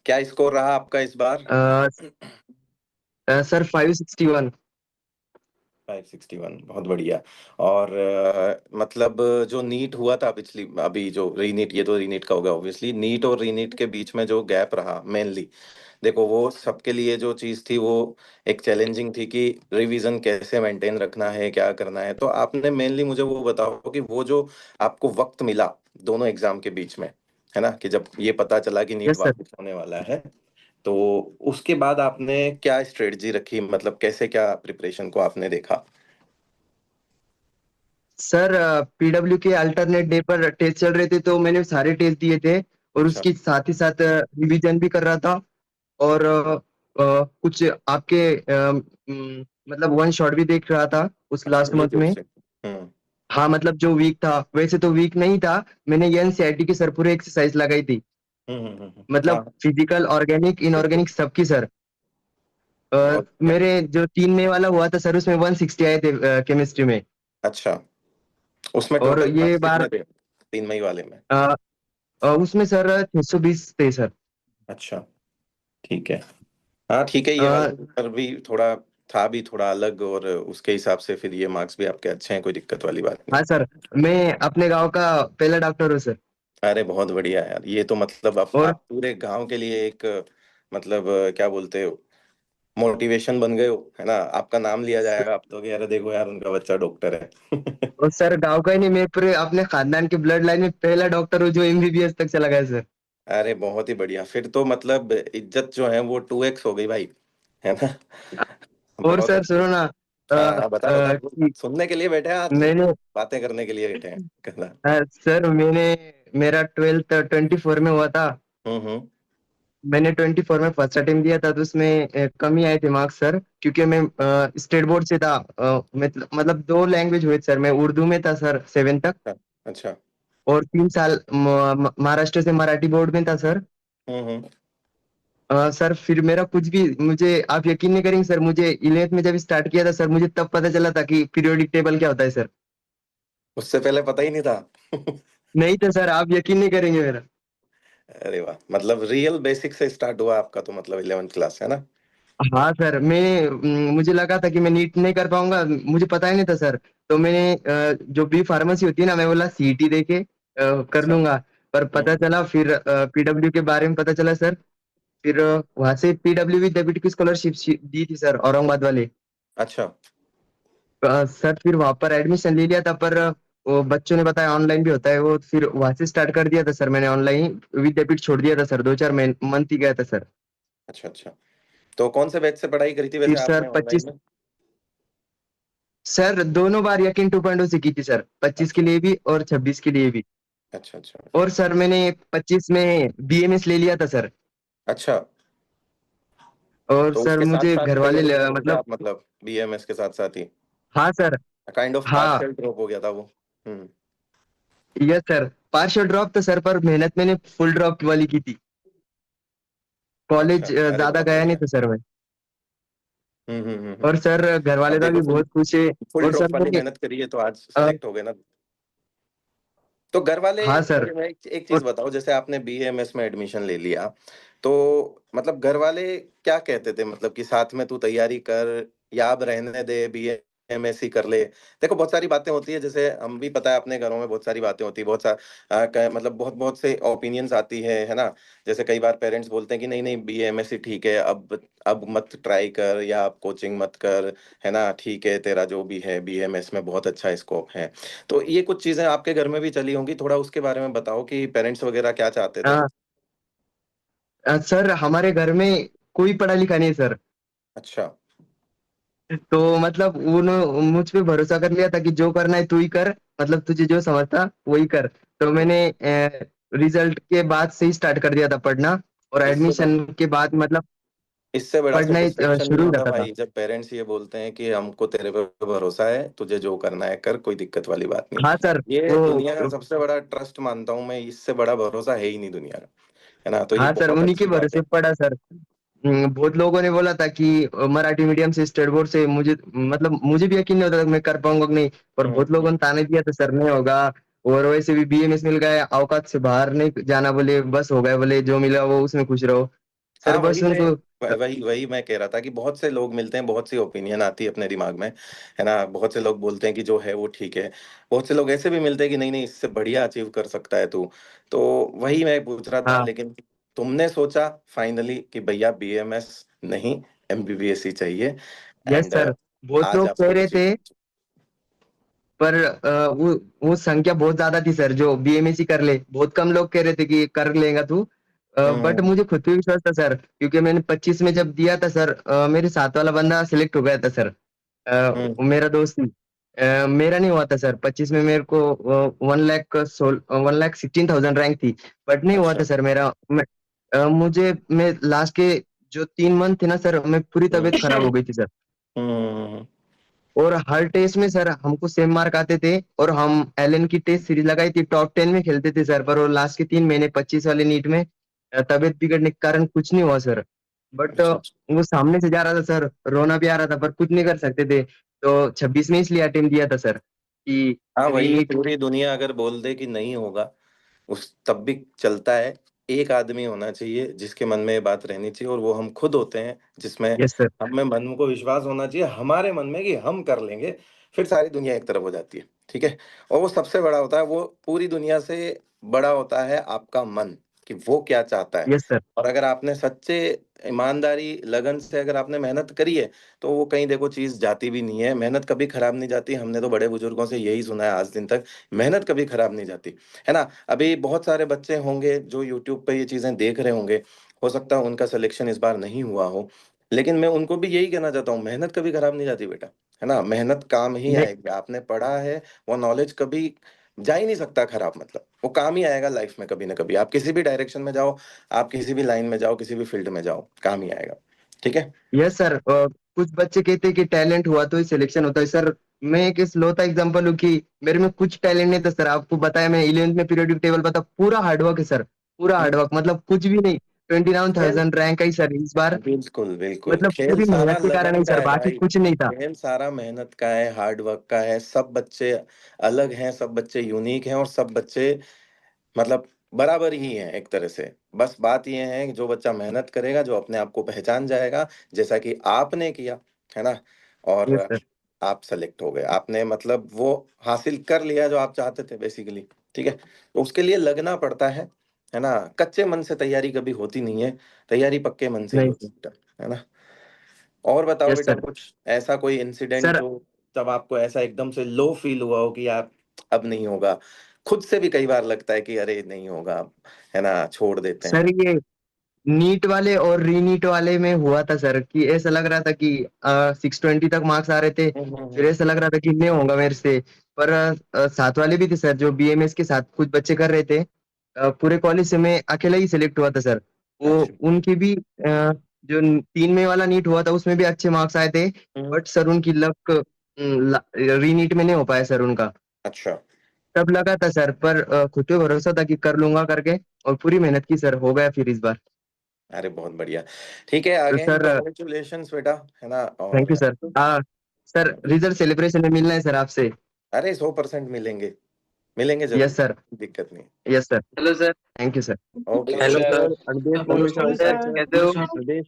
क्या स्कोर रहा आपका इस बार? अ, सर 561। 561, बहुत बढ़िया। और मतलब जो नीट हुआ था पिछली, अभी जो रीनीट, ये तो रीनीट का होगा ऑब्वियसली, नीट और रीनीट के बीच में जो गैप रहा मेनली, देखो वो सबके लिए जो चीज थी वो एक चैलेंजिंग थी कि रिवीजन कैसे मेंटेन रखना है, क्या करना है। तो आपने मेनली मुझे वो बताओ कि वो जो आपको वक्त मिला दोनों एग्जाम के बीच में, है ना, कि जब ये पता चला कि नीट यस सर। वापस होने वाला है, तो उसके बाद आपने क्या स्ट्रेटजी रखी, मतलब कैसे क्या प्रिपरेशन को आपने देखा? सर पीडब्ल्यू के अल्टरनेट डे पर टेस्ट चल रहे थे तो मैंने सारे टेस्ट दिए थे, और अच्छा। उसके साथ ही साथ रिवीजन भी कर रहा था। और कुछ आपके मतलब वन शॉट भी देख रहा था उस अच्छा, लास्ट मंथ यूट्यूब में। से। हम्म। हाँ मतलब जो वीक था वैसे तो वीक नहीं था। मैंने एनसीईआरटी की सर पूरे एक्सरसाइज लगाई थी, मतलब हाँ, फिजिकल ऑर्गेनिक बिल्कुल। इनऑर्गेनिक सबकी सर। बहुत बढ़िया। मेरे जो 3 मई वाला हुआ था सर उसमें 160 आए थे केमिस्ट्री में। अच्छा, उसमें और टोटल ये मार्क्स बार कितने थे 3 मई वाले में? अ, उसमें सर 620 थे सर। अच्छा, ठीक है। हाँ ठीक है, ये वाला अ, पेपर भी थोड़ा था, भी थोड़ा अलग, और उसके हिसाब से फिर ये मार्क्स भी आपके अच्छे हैं, कोई दिक्कत वाली बात नहीं। हाँ सर, मैं अपने गांव का पहला डॉक्टर हूँ सर। अरे बहुत बढ़िया यार, ये तो मतलब अब और आप पूरे गांव के लिए एक, मतलब क्या बोलते हो, मोटिवेशन बन गए हो, है ना। आपका नाम लिया जाएगा अब तो कि अरे देखो यार, उनका बच्चा डॉक्टर है। और सर गांव का ही नहीं, मैं पूरे अपने खानदान के ब्लड लाइन में पहला डॉक्टर हूँ जो एमबीबीएस तक चला गया सर। अरे बहुत ही बढ़िया, फिर तो मतलब इज्जत जो है वो 2x हो गई भाई, है ना। और बहुत सर अच्छे। सुनो ना, हाँ हाँ, बता बता, कि सुनने के लिए बैठे हैं आज, मैंने बातें करने के लिए बैठे हैं, कहना। सर मैंने मेरा 12th 24 में हुआ था। हम्म। मैंने 24 में फर्स्ट अटेम्प्ट दिया था तो उसमें कमी आए थे मार्क्स सर, क्योंकि मैं स्टेट बोर्ड से था। मतलब 2 लैंग्वेज हुए सर, मैं उर्दू में था सर 7 तक। अच्छा। अच्छा। और 3 साल महाराष्ट्र से मराठी बोर्ड में था सर। हम्म। सर फिर मेरा कुछ भी, मुझे आप यकीन नहीं करेंगे सर, मुझे 11th में जब स्टार्ट किया था सर मुझे तब पता चला था कि पीरियोडिक टेबल क्या होता है सर। उससे पहले पता ही नहीं था। नहीं तो सर आप यकीन नहीं करेंगे मेरा। अरे वाह, मतलब रियल बेसिक से स्टार्ट हुआ आपका तो, मतलब 11th क्लास, है ना। हाँ सर, मुझे लगा था कि मैं नीट नहीं कर पाऊंगा, मुझे पता ही नहीं था सर। तो मैंने जो बी फार्मेसी होती है ना, मैं बोला सीईटी दे के कर अच्छा। लूंगा। पर पता हम्म। चला फिर पीडब्ल्यू के बारे में पता चला सर। फिर वहां से पीडब्ल्यू विद्यापीठ की स्कॉलरशिप दी थी सर, औरंगाबाद वाले। अच्छा। सर फिर वहां पर एडमिशन ले लिया था, पर वो बच्चों ने बताया ऑनलाइन भी होता है वो, फिर वहां से स्टार्ट कर दिया था सर मैंने ऑनलाइन। विद्यापीठ छोड़ दिया था सर, 2-4 मंथ ही गया था सर। अच्छा। अच्छा, तो कौन से बैच से पढ़ाई करी थी फिर वैसे सर आपने ऑनलाइन 25, में? सर दोनों बार यकीन 2.0 से की थी सर, 25 के अच्छा। लिए भी और 26 के लिए भी। अच्छा। अच्छा, और फिर सर मैंने 25 में बीएमएस ले लिया था सर। अच्छा, और तो सर उसके साथ मुझे साथ ही घर वाले तैयारी कर रहे थे मतलब। आप, मतलब बीएमएस के साथ साथ ही? हाँ सर। काइंड ऑफ हाँ। पार्शियल ड्रॉप हो गया था वो। हम्म। यस सर, पार्शियल ड्रॉप तो सर, पर मेहनत मैंने फुल ड्रॉप वाली की थी। अच्छा, कॉलेज अरे ज्यादा बहुत गया नहीं बढ़िया। था सर मैं। हम्म। और सर घर अब वाले तो देखो, भी फुल बहुत खुश है। फुल और सर ड्रॉप वाली मैंने मेहनत करी है तो आज अ, सेलेक्ट हो गए ना। तो घर वाले, हाँ सर। मुझे मैं एक और चीज बताओ, जैसे आपने बीएमएस में एडमिशन ले लिया, तो मतलब घर वाले क्या कहते थे, मतलब कि साथ में तू तैयारी कर या अब रहने दे, बीएमएस ही कर ले? देखो बहुत सारी बातें होती है, जैसे हम भी, पता है अपने घरों में बहुत सारी बातें होती है, बहुत सा मतलब बहुत बहुत से ओपिनियंस आती है ना। जैसे कई बार पेरेंट्स बोलते हैं कि नहीं नहीं, बीएमएस ही ठीक है, अब मत ट्राई कर, या अब कोचिंग मत कर, है ना, ठीक है तेरा जो भी है, बीएमएस में बहुत अच्छा स्कोप है। तो ये कुछ चीजें आपके घर में भी चली होंगी, थोड़ा उसके बारे में बताओ कि पेरेंट्स वगैरह क्या चाहते थे। सर हमारे घर में कोई पढ़ा लिखा नहीं है सर। अच्छा। तो मतलब उन्होंने मुझ पे भरोसा कर लिया था कि जो करना है तू ही कर, मतलब तुझे जो समझता वही कर। तो मैंने रिजल्ट के बाद से ही स्टार्ट कर दिया था पढ़ना, और इससे एडमिशन के बाद मतलब इससे बड़ा पढ़ना ही सेटिस्फेक्शन नहीं शुरू ही होता रहता था। भाई, जब पेरेंट्स ये बोलते हैं कि हमको तेरे पे भरोसा है, तुझे जो करना है कर, कोई दिक्कत वाली बात नहीं। हाँ सर। ये दुनिया का वो सबसे बड़ा ट्रस्ट मानता हूं मैं, इससे बड़ा भरोसा है ही नहीं दुनिया का, है ना। तो ये हाँ सर, बहुत उन्हीं के अच्छी बात है। भरोसे पढ़ा सर। बहुत लोगों ने बोला था कि मराठी मीडियम से स्टेट बोर्ड से, मुझे मतलब मुझे भी यकीन नहीं होता था कि मैं कर पाऊंगा कि नहीं। पर बहुत लोगों हम्म। ने ताने दिया था सर नहीं होगा। और वैसे भी बीएमएस मिल गया, औकात से बाहर नहीं जाना बोले, बस हो गया बोले, जो मिला वो उसमें खुश रहो। सर हाँ, बस वही मैं उनको वही वही मैं कह रहा था कि बहुत से लोग मिलते हैं, बहुत सी ओपिनियन आती है अपने दिमाग में, है ना? बहुत से लोग बोलते हैं कि जो है वो ठीक है। बहुत से लोग ऐसे भी मिलते हैं कि नहीं, नहीं इससे बढ़िया अचीव कर सकता है तू। तो वही मैं पूछ रहा था, हाँ, लेकिन तुमने सोचा फाइनली कि भैया बीएमएस नहीं, एमबीबीएस ही चाहिए। यस एंड सर, बहुत आज लोग आप कह खुद रहे अचीव। थे, पर वो संख्या बहुत ज्यादा थी सर, जो बीएमएससी कर ले, बहुत कम लोग कह रहे थे कि कर लेगा तू। बट हम्म। मुझे खुद पे विश्वास था सर, क्योंकि मैंने 25 में जब दिया था सर, मेरे साथ वाला बंदा सिलेक्ट हो गया था सर। हम्म। मेरा दोस्त ही। मेरा नहीं हुआ था सर, 25 में मेरे को 1,16,000 रैंक थी, बट नहीं हुआ था अच्छा। सर मेरा। मैं लास्ट के जो 3 मंथ थे ना सर, मैं पूरी तबीयत खराब हो हम्म। गई थी सर। हम्म। और हर टेस्ट में सर हमको सेम मार्क आते थे, और हम एलन की टेस्ट सीरीज लगाई थी, टॉप 10 में खेलते थे सर, पर वो लास्ट के 3 महीने 25 वाले नीट में तबीयत बिगड़ने के कारण कुछ नहीं हुआ सर। बट अच्छा, अच्छा। वो सामने से जा रहा था सर, रोना भी आ रहा था, पर कुछ नहीं कर सकते थे, तो 26 में इसलिए अटेम्प्ट दिया था सर कि हाँ, वही रीनीट। पूरी दुनिया अगर बोल दे कि नहीं होगा, उस तब भी चलता है। एक आदमी होना चाहिए जिसके मन में ये बात रहनी चाहिए, और वो हम खुद होते हैं, जिसमें यस सर। हमें मन को विश्वास होना चाहिए हमारे मन में कि हम कर लेंगे। फिर सारी दुनिया एक तरफ हो जाती है, ठीक है? और वो सबसे बड़ा होता है, वो पूरी दुनिया से बड़ा होता है आपका मन, कि वो क्या चाहता है। Yes sir. और अगर आपने सच्चे ईमानदारी लगन से अगर आपने मेहनत करी है, तो वो कहीं देखो चीज जाती भी नहीं है। मेहनत कभी खराब नहीं जाती, हमने तो बड़े बुजुर्गों से यही सुना है आज दिन तक, मेहनत कभी खराब नहीं जाती, है ना? अभी बहुत सारे बच्चे होंगे जो यूट्यूब पे ये चीजें देख रहे होंगे, हो सकता है उनका सिलेक्शन इस बार नहीं हुआ हो, लेकिन मैं उनको भी यही कहना चाहता हूँ, मेहनत कभी खराब नहीं जाती बेटा, है ना? मेहनत काम ही नहीं। आएगी, आपने पढ़ा है, वो नॉलेज कभी जा ही नहीं सकता खराब, मतलब वो काम ही आएगा लाइफ में कभी ना कभी। आप किसी भी डायरेक्शन में जाओ, आप किसी भी लाइन में जाओ, किसी भी फील्ड में जाओ, काम ही आएगा। ठीक है। यस सर, कुछ बच्चे कहते हैं कि टैलेंट हुआ तो ही सिलेक्शन होता है सर। मैं एक इकलौता एग्जांपल हूँ कि मेरे में कुछ टैलेंट नहीं था सर। आपको बताया, मैं 11th में पीरियोडिक टेबल पता, पूरा हार्डवर्क है सर, पूरा हम्म। हार्डवर्क, मतलब कुछ भी नहीं। ट्वेंटी नाइन खेल, थाउजेंड रैंक आई सर इस बार, बिल्कुल बिल्कुल, मतलब खेल पूरी सारा मेहनत के कारण लगन ही का सर, है बाकी भाई। कुछ नहीं था। खेल सारा मेहनत का है, हार्ड वर्क का है। सब बच्चे अलग हैं, सब बच्चे यूनिक हैं, और सब बच्चे मतलब बराबर ही हैं एक तरह से। बस बात ये है कि जो बच्चा मेहनत करेगा, जो अपने आप को पहचान जाएगा, जैसा कि आपने किया, है ना? और यस सर। आप सेलेक्ट हो गए, आपने मतलब वो हासिल कर लिया जो आप चाहते थे बेसिकली। ठीक है, तो उसके लिए लगना पड़ता है ना? कच्चे मन से तैयारी कभी होती नहीं है, तैयारी पक्के मन से ही नहीं होती सर। है ना? और बताओ यस बेटा, सर। कुछ ऐसा कोई इंसिडेंट सर जो तब आपको ऐसा एकदम से लो फील हुआ हो कि यार अब नहीं होगा? खुद से भी कई बार लगता है कि अरे नहीं होगा अब, है ना, छोड़ देते हैं। सर ये नीट वाले और रीनीट वाले में हुआ था सर, कि ऐसा लग रहा था कि 620 तक मार्क्स आ रहे थे, फिर ऐसा लग रहा था कि नहीं होगा मेरे से। पर साथ वाले भी थे सर, जो बीएमएस के साथ कुछ बच्चे कर रहे थे। पूरे कॉलेज से मैं अकेला ही सिलेक्ट हुआ था सर। वो अच्छा। उनकी भी जो 3 में वाला नीट हुआ था उसमें भी अच्छे मार्क्स आए थे, हम्म। बट सर उनकी लक रीनीट में नहीं हो पाया सर उनका। अच्छा। तब लगा था सर, पर खुद पे भरोसा था कि कर लूंगा करके, और पूरी मेहनत की सर, हो गया फिर इस बार। अरे बहुत बढ़िया। ठीक है, तो अगेन सर कॉन्ग्रेचुलेशंस बेटा, है ना? थैंक यू और सर। सर रिजल्ट सेलिब्रेशन में मिलना है सर आपसे। अरे 100% मिलेंगे, मिलेंगे यस जरूर, सर। दिक्कत नहीं। Yes sir. Hello sir. Thank you sir. Okay. Hello hello sir, sir. अनुदेश बोल नमस्कार रहा हूँ सर, सर। कैसे हो? प्रदेश